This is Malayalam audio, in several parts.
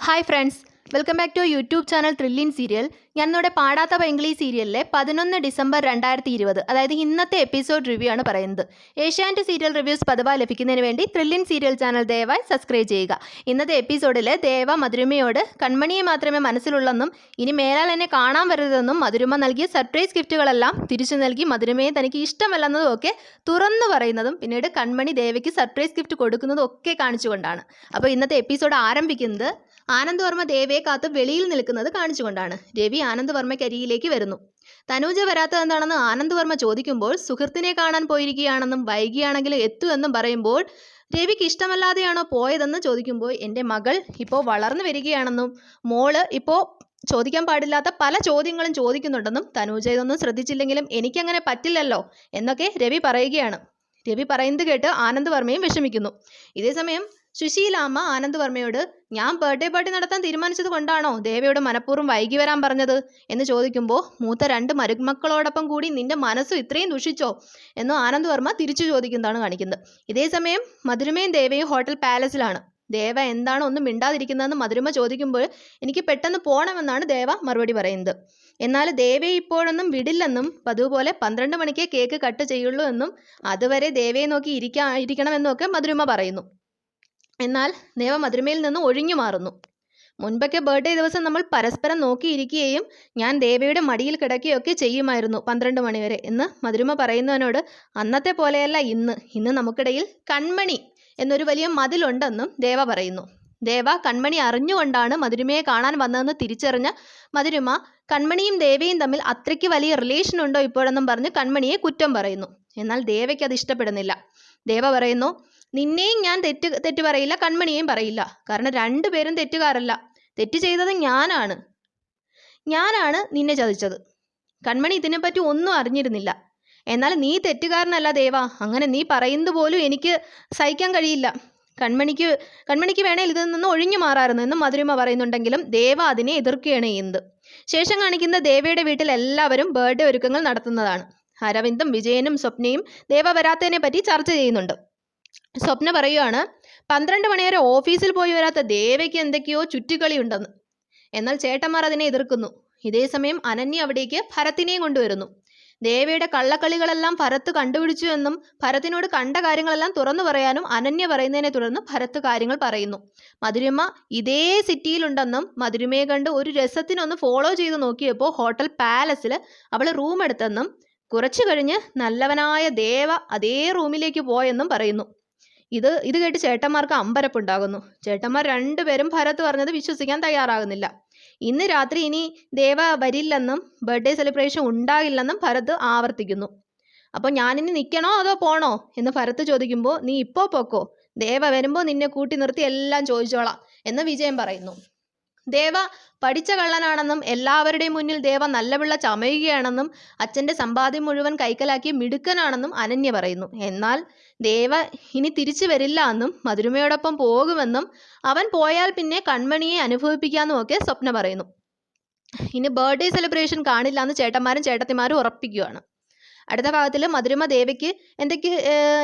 Hi friends, welcome back to YouTube channel thrilling serial. ഞാൻ ഇന്നോടെ പാടാത്ത പൈങ്കിളി സീരിയലിലെ 11 ഡിസംബർ 2020, അതായത് ഇന്നത്തെ എപ്പിസോഡ് റിവ്യൂ ആണ് പറയുന്നത്. ഏഷ്യാനെറ്റ് സീരിയൽ റിവ്യൂസ് പതിവായി ലഭിക്കുന്നതിന് വേണ്ടി ത്രില്ലിൻ സീരിയൽ ചാനൽ ദയവായി സബ്സ്ക്രൈബ് ചെയ്യുക. ഇന്നത്തെ എപ്പിസോഡിൽ ദേവ മധുരിമയോട് കൺമണിയെ മാത്രമേ മനസ്സിലുള്ളെന്നും ഇനി മേലാൽ എന്നെ കാണാൻ വരരുതെന്നും മധുരിമ നൽകിയ സർപ്രൈസ് ഗിഫ്റ്റുകളെല്ലാം തിരിച്ചു നൽകി മധുരിമയെ തനിക്ക് ഇഷ്ടമല്ലെന്നതും ഒക്കെ തുറന്നു പറയുന്നതും പിന്നീട് കൺമണി ദേവയ്ക്ക് സർപ്രൈസ് ഗിഫ്റ്റ് കൊടുക്കുന്നതും ഒക്കെ കാണിച്ചുകൊണ്ടാണ്. അപ്പോൾ ഇന്നത്തെ എപ്പിസോഡ് ആരംഭിക്കുന്നത് ആനന്ദ് വർമ്മ ദേവയെ കാത്ത് വെളിയിൽ നിൽക്കുന്നത് കാണിച്ചുകൊണ്ടാണ്. രവി ആനന്ദ് വർമ്മയ്ക്ക് അരികിലേക്ക് വരുന്നു. തനൂജ വരാത്തത് എന്താണെന്ന് ആനന്ദ് വർമ്മ ചോദിക്കുമ്പോൾ സുഹൃത്തിനെ കാണാൻ പോയിരിക്കുകയാണെന്നും വൈകിയാണെങ്കിലും എത്തൂ എന്നും പറയുമ്പോൾ രവിക്ക് ഇഷ്ടമല്ലാതെയാണോ പോയതെന്ന് ചോദിക്കുമ്പോൾ എൻ്റെ മകൾ ഇപ്പോൾ വളർന്നു വരികയാണെന്നും മോള് ഇപ്പോൾ ചോദിക്കാൻ പാടില്ലാത്ത പല ചോദ്യങ്ങളും ചോദിക്കുന്നുണ്ടെന്നും തനൂജ ഇതൊന്നും ശ്രദ്ധിച്ചില്ലെങ്കിലും എനിക്കങ്ങനെ പറ്റില്ലല്ലോ എന്നൊക്കെ രവി പറയുകയാണ്. രവി പറയുന്നത് കേട്ട് ആനന്ദ് വർമ്മയും വിഷമിക്കുന്നു. ഇതേസമയം സുശീലാമ്മ ആനന്ദ് വർമ്മയോട് ഞാൻ ബർത്ത്ഡേ പാർട്ടി നടത്താൻ തീരുമാനിച്ചത് കൊണ്ടാണോ ദേവയോട് മനഃപൂർവ്വം വൈകി വരാൻ പറഞ്ഞത് എന്ന് ചോദിക്കുമ്പോൾ മൂത്ത 2 മരുമക്കളോടൊപ്പം കൂടി നിന്റെ മനസ്സും ഇത്രയും ദുഷിച്ചോ എന്ന് ആനന്ദ് വർമ്മ തിരിച്ചു ചോദിക്കുന്നതാണ് കാണിക്കുന്നത്. ഇതേസമയം മധുരിമയും ദേവയും ഹോട്ടൽ പാലസിലാണ്. ദേവ എന്താണ് ഒന്നും മിണ്ടാതിരിക്കുന്നതെന്ന് മധുരിമ ചോദിക്കുമ്പോൾ എനിക്ക് പെട്ടെന്ന് പോകണമെന്നാണ് ദേവ മറുപടി പറയുന്നത്. എന്നാൽ ദേവയെ ഇപ്പോഴൊന്നും വിടില്ലെന്നും പതുപോലെ 12 മണിക്കേ കേക്ക് കട്ട് ചെയ്യുള്ളൂ എന്നും അതുവരെ ദേവയെ നോക്കി ഇരിക്കണമെന്നും ഒക്കെ മധുരിമ പറയുന്നു. എന്നാൽ ദേവ മധുരിമയിൽ നിന്ന് ഒഴിഞ്ഞു മാറുന്നു. മുൻപൊക്കെ ബർത്ത്ഡേ ദിവസം നമ്മൾ പരസ്പരം നോക്കിയിരിക്കുകയും ഞാൻ ദേവയുടെ മടിയിൽ കിടക്കുകയൊക്കെ ചെയ്യുമായിരുന്നു 12 മണിവരെ എന്ന് മധുരിമ പറയുന്നതിനോട് അന്നത്തെ പോലെയല്ല ഇന്ന് നമുക്കിടയിൽ കൺമണി എന്നൊരു വലിയ മതിലുണ്ടെന്നും ദേവ പറയുന്നു. ദേവ കൺമണി അറിഞ്ഞുകൊണ്ടാണ് മധുരിമയെ കാണാൻ വന്നതെന്ന് തിരിച്ചറിഞ്ഞ മധുരിമ കൺമണിയും ദേവയും തമ്മിൽ അത്രയ്ക്ക് വലിയ റിലേഷൻ ഉണ്ടോ ഇപ്പോഴെന്നും പറഞ്ഞ് കൺമണിയെ കുറ്റം പറയുന്നു. എന്നാൽ ദേവയ്ക്ക് അത് ഇഷ്ടപ്പെടുന്നില്ല. ദേവ പറയുന്നു, നിന്നെയും ഞാൻ തെറ്റ് പറയില്ല, കൺമണിയെയും പറയില്ല. കാരണം 2 പേരും തെറ്റുകാരല്ല. തെറ്റ് ചെയ്തത് ഞാനാണ് നിന്നെ ചതിച്ചത്. കൺമണി ഇതിനെപ്പറ്റി ഒന്നും അറിഞ്ഞിരുന്നില്ല. എന്നാൽ നീ തെറ്റുകാരനല്ല ദേവ. അങ്ങനെ നീ പറയുന്നത് പോലും എനിക്ക് സഹിക്കാൻ കഴിയില്ല. കൺമണിക്ക് വേണേൽ ഇതിൽ നിന്ന് ഒഴിഞ്ഞു മാറാറുന്നു എന്നും മധുരിമ പറയുന്നുണ്ടെങ്കിലും ദേവ അതിനെ എതിർക്കുകയാണ് ചെയ്യുന്നത്. ശേഷം കാണിക്കുന്ന ദേവയുടെ വീട്ടിൽ എല്ലാവരും ബർത്ത്ഡേ ഒരുക്കങ്ങൾ നടത്തുന്നതാണ്. അരവിന്ദും വിജയനും സ്വപ്നയും ദേവ വരാത്തതിനെ പറ്റി ചർച്ച ചെയ്യുന്നുണ്ട്. സ്വപ്ന പറയുകയാണ്, 12 മണി വരെ ഓഫീസിൽ പോയി വരാത്ത ദേവയ്ക്ക് എന്തൊക്കെയോ ചുറ്റിക്കളി ഉണ്ടെന്ന്. എന്നാൽ ചേട്ടന്മാർ അതിനെ എതിർക്കുന്നു. ഇതേസമയം അനന്യ അവിടേക്ക് ഭരത്തിനെയും കൊണ്ടുവരുന്നു. ദേവയുടെ കള്ളക്കളികളെല്ലാം ഭരത്ത് കണ്ടുപിടിച്ചു എന്നും ഭരത്തിനോട് കണ്ട കാര്യങ്ങളെല്ലാം തുറന്നു പറയാനും അനന്യ പറയുന്നതിനെ തുടർന്ന് ഭരത്ത് കാര്യങ്ങൾ പറയുന്നു. മധുരിമ ഇതേ സിറ്റിയിലുണ്ടെന്നും മധുരിമയെ കണ്ട് ഒരു രസത്തിനൊന്ന് ഫോളോ ചെയ്ത് നോക്കിയപ്പോൾ ഹോട്ടൽ പാലസിൽ അവൾ റൂം എടുത്തെന്നും കുറച്ചു കഴിഞ്ഞ് നല്ലവനായ ദേവ അതേ റൂമിലേക്ക് പോയെന്നും പറയുന്നു. ഇത് കേട്ട് ചേട്ടന്മാർക്ക് അമ്പരപ്പുണ്ടാകുന്നു. ചേട്ടന്മാർ 2 പേരും ഭരത് പറഞ്ഞത് വിശ്വസിക്കാൻ തയ്യാറാകുന്നില്ല. ഇന്ന് രാത്രി ഇനി ദേവ വരില്ലെന്നും ബർത്ത്ഡേ സെലിബ്രേഷൻ ഉണ്ടാകില്ലെന്നും ഭരത് ആവർത്തിക്കുന്നു. അപ്പോൾ ഞാനിനി നിൽക്കണോ അതോ പോണോ എന്ന് ഭരത് ചോദിക്കുമ്പോൾ നീ ഇപ്പോൾ പൊക്കോ, ദേവ വരുമ്പോൾ നിന്നെ കൂട്ടി നിർത്തി എല്ലാം ചോദിച്ചോളാം എന്ന് വിജയൻ പറയുന്നു. ദേവ പഠിച്ച കള്ളനാണെന്നും എല്ലാവരുടെയും മുന്നിൽ ദേവ നല്ലപിള്ള ചമയുകയാണെന്നും അച്ഛൻ്റെ സമ്പാദ്യം മുഴുവൻ കൈക്കലാക്കി മിടുക്കനാണെന്നും അനന്യ പറയുന്നു. എന്നാൽ ദേവ ഇനി തിരിച്ചു വരില്ല എന്നും മധുരിമയോടൊപ്പം പോകുമെന്നും അവൻ പോയാൽ പിന്നെ കൺമണിയെ അനുഭവിപ്പിക്കാമെന്നും ഒക്കെ സ്വപ്ന പറയുന്നു. ഇനി ബർത്ത്ഡേ സെലിബ്രേഷൻ കാണില്ല എന്ന് ചേട്ടന്മാരും ചേട്ടത്തിമാരും ഉറപ്പിക്കുകയാണ്. അടുത്ത ഭാഗത്തിൽ മധുരിമ ദേവയ്ക്ക്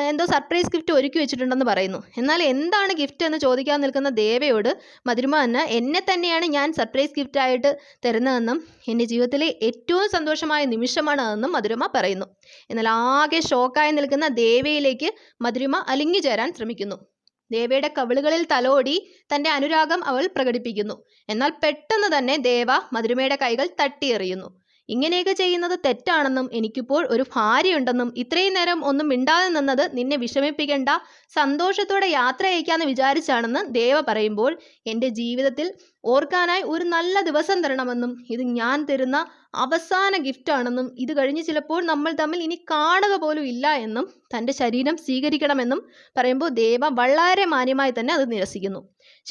എന്തോ സർപ്രൈസ് ഗിഫ്റ്റ് ഒരുക്കി വെച്ചിട്ടുണ്ടെന്ന് പറയുന്നു. എന്നാൽ എന്താണ് ഗിഫ്റ്റ് എന്ന് ചോദിക്കാൻ നിൽക്കുന്ന ദേവയോട് മധുരിമ എന്നെ തന്നെയാണ് ഞാൻ സർപ്രൈസ് ഗിഫ്റ്റായിട്ട് തരുന്നതെന്നും എൻ്റെ ജീവിതത്തിലെ ഏറ്റവും സന്തോഷമായ നിമിഷമാണ് അതെന്നും മധുരിമ പറയുന്നു. എന്നാൽ ആകെ ഷോക്കായി നിൽക്കുന്ന ദേവയിലേക്ക് മധുരിമ അലിഞ്ഞു ചേരാൻ ശ്രമിക്കുന്നു. ദേവയുടെ കവിളുകളിൽ തലോടി തൻ്റെ അനുരാഗം അവൾ പ്രകടിപ്പിക്കുന്നു. എന്നാൽ പെട്ടെന്ന് തന്നെ ദേവ മധുരിമയുടെ കൈകൾ തട്ടിയെറിയുന്നു. ഇങ്ങനെയൊക്കെ ചെയ്യുന്നത് തെറ്റാണെന്നും എനിക്കിപ്പോൾ ഒരു ഭാര്യയുണ്ടെന്നും ഇത്രയും നേരം ഒന്നും മിണ്ടാതെ നിന്നത് നിന്നെ വിഷമിപ്പിക്കേണ്ട, സന്തോഷത്തോടെ യാത്ര അയക്കാമെന്ന് വിചാരിച്ചാണെന്ന് ദേവ പറയുമ്പോൾ എൻ്റെ ജീവിതത്തിൽ ഓർക്കാനായി ഒരു നല്ല ദിവസം തരണമെന്നും ഇത് ഞാൻ തരുന്ന അവസാന ഗിഫ്റ്റാണെന്നും ഇത് കഴിഞ്ഞ് ചിലപ്പോൾ നമ്മൾ തമ്മിൽ ഇനി കാണുക പോലും ഇല്ല എന്നും തൻ്റെ ശരീരം സ്വീകരിക്കണമെന്നും പറയുമ്പോൾ ദേവ വളരെ മാന്യമായി തന്നെ അത് നിരസിക്കുന്നു.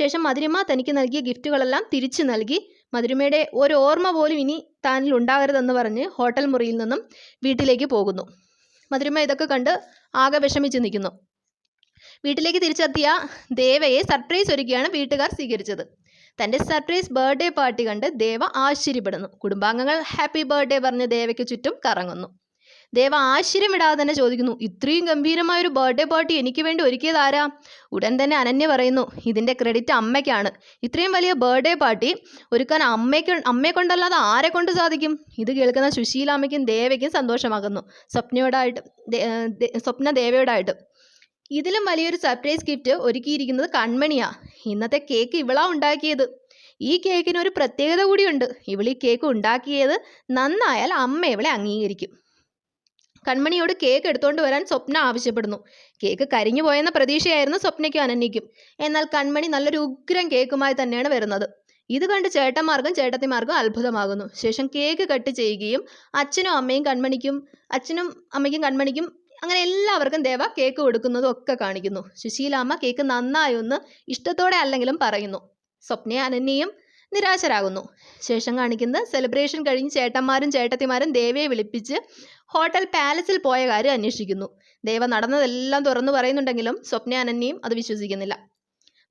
ശേഷം മധുരിമ തനിക്ക് നൽകിയ ഗിഫ്റ്റുകളെല്ലാം തിരിച്ചു നൽകി മധുരിമയുടെ ഒരു ഓർമ്മ പോലും ഇനി താനിൽ ഉണ്ടാകരുതെന്ന് പറഞ്ഞ് ഹോട്ടൽ മുറിയിൽ നിന്നും വീട്ടിലേക്ക് പോകുന്നു. മധുരിമ ഇതൊക്കെ കണ്ട് ആകെ വിഷമിച്ച് നിൽക്കുന്നു. വീട്ടിലേക്ക് തിരിച്ചെത്തിയ ദേവയെ സർപ്രൈസ് ഒരുക്കിയാണ് വീട്ടുകാർ സ്വീകരിച്ചത്. തൻ്റെ സർപ്രൈസ് ബർത്ത്ഡേ പാർട്ടി കണ്ട് ദേവ ആശ്ചര്യപ്പെടുന്നു. കുടുംബാംഗങ്ങൾ ഹാപ്പി ബർത്ത്ഡേ പറഞ്ഞ് ദേവയ്ക്ക് ചുറ്റും കറങ്ങുന്നു. ദേവ ആശ്ചര്യം വിടാതെ തന്നെ ചോദിക്കുന്നു, ഇത്രയും ഗംഭീരമായൊരു ബർത്ത്ഡേ പാർട്ടി എനിക്ക് വേണ്ടി ഒരുക്കിയതാരാ? ഉടൻ തന്നെ അനന്യ പറയുന്നു, ഇതിൻ്റെ ക്രെഡിറ്റ് അമ്മയ്ക്കാണ്. ഇത്രയും വലിയ ബർത്ത്ഡേ പാർട്ടി ഒരുക്കാൻ അമ്മയെ കൊണ്ടല്ലാതെ ആരെ കൊണ്ട് സാധിക്കും? ഇത് കേൾക്കുന്ന സുശീലാമ്മയ്ക്കും ദേവയ്ക്കും സന്തോഷമാകുന്നു. സ്വപ്ന ദേവയോടായിട്ട്. ഇതിലും വലിയൊരു സർപ്രൈസ് ഗിഫ്റ്റ് ഒരുക്കിയിരിക്കുന്നത് കൺമണിയാ. ഇന്നത്തെ കേക്ക് ഇവളാ ഉണ്ടാക്കിയത്. ഈ കേക്കിന് ഒരു പ്രത്യേകത കൂടിയുണ്ട്. ഇവളീ കേക്ക് ഉണ്ടാക്കിയത് നന്നായാൽ അമ്മ ഇവളെ അംഗീകരിക്കും. കൺമണിയോട് കേക്ക് എടുത്തുകൊണ്ട് വരാൻ സ്വപ്ന ആവശ്യപ്പെടുന്നു. കേക്ക് കരിഞ്ഞു പോയെന്ന പ്രതീക്ഷയായിരുന്നു സ്വപ്നയ്ക്കും അനന്യയ്ക്കും. എന്നാൽ കൺമണി നല്ലൊരു ഉഗ്രം കേക്കുമായി തന്നെയാണ് വരുന്നത്. ഇത് കണ്ട് ചേട്ടന്മാർക്കും ചേട്ടത്തിമാർക്കും അത്ഭുതമാകുന്നു. ശേഷം കേക്ക് കട്ട് ചെയ്യുകയും അച്ഛനും അമ്മയ്ക്കും കൺമണിക്കും അങ്ങനെ എല്ലാവർക്കും ദേവ കേക്ക് കൊടുക്കുന്നതും ഒക്കെ കാണിക്കുന്നു. സുശീലാമ്മ കേക്ക് നന്നായി ഒന്ന് ഇഷ്ടത്തോടെ അല്ലെങ്കിലും പറയുന്നു. സ്വപ്നയും അനന്യയും നിരാശരാകുന്നു. ശേഷം കാണിക്കുന്നത് സെലിബ്രേഷൻ കഴിഞ്ഞ് ചേട്ടന്മാരും ചേട്ടത്തിമാരും ദേവയെ വിളിപ്പിച്ച് ഹോട്ടൽ പാലസിൽ പോയ കാര്യം അന്വേഷിക്കുന്നു. ദേവ നടന്നതെല്ലാം തുറന്നു പറയുന്നുണ്ടെങ്കിലും സ്വപ്ന അനന്യയും അത് വിശ്വസിക്കുന്നില്ല.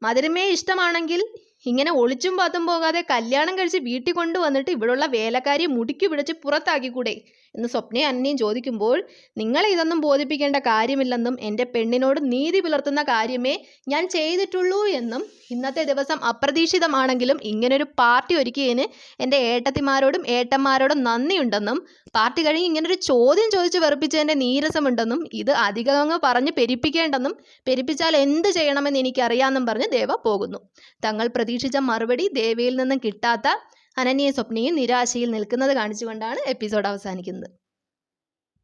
മധുരമയെ ഇഷ്ടമാണെങ്കിൽ ഇങ്ങനെ ഒളിച്ചും പാത്തും പോകാതെ കല്യാണം കഴിച്ച് വീട്ടിൽ കൊണ്ടുവന്നിട്ട് ഇവിടെയുള്ള വേലക്കാരിയെ മുടിക്കു പിടിച്ച് പുറത്താക്കിക്കൂടെ എന്ന് സ്വപ്നയും അനന്യയും ചോദിക്കുമ്പോൾ, നിങ്ങളെ ഇതൊന്നും ബോധിപ്പിക്കേണ്ട കാര്യമില്ലെന്നും എൻ്റെ പെണ്ണിനോട് നീതി പുലർത്തുന്ന കാര്യമേ ഞാൻ ചെയ്തിട്ടുള്ളൂ എന്നും ഇന്നത്തെ ദിവസം അപ്രതീക്ഷിതമാണെങ്കിലും ഇങ്ങനൊരു പാർട്ടി ഒരുക്കിയതിന് എൻ്റെ ഏട്ടത്തിമാരോടും ഏട്ടന്മാരോടും നന്ദിയുണ്ടെന്നും പാർട്ടി കഴിഞ്ഞ് ഇങ്ങനൊരു ചോദ്യം ചോദിച്ച് വെറുപ്പിച്ചതിൻ്റെ നീരസമുണ്ടെന്നും ഇത് അധികം പറഞ്ഞ് പെരുപ്പിക്കേണ്ടെന്നും പെരുപ്പിച്ചാൽ എന്ത് ചെയ്യണമെന്ന് എനിക്കറിയാമെന്നും പറഞ്ഞ് ദേവ പോകുന്നു. തങ്ങൾ പ്രതീക്ഷിച്ച മറുപടി ദേവയിൽ നിന്നും കിട്ടാത്ത അനന്യയും സ്വപ്നയും നിരാശയിൽ നിൽക്കുന്നത് കാണിച്ചുകൊണ്ടാണ് എപ്പിസോഡ് അവസാനിക്കുന്നത്.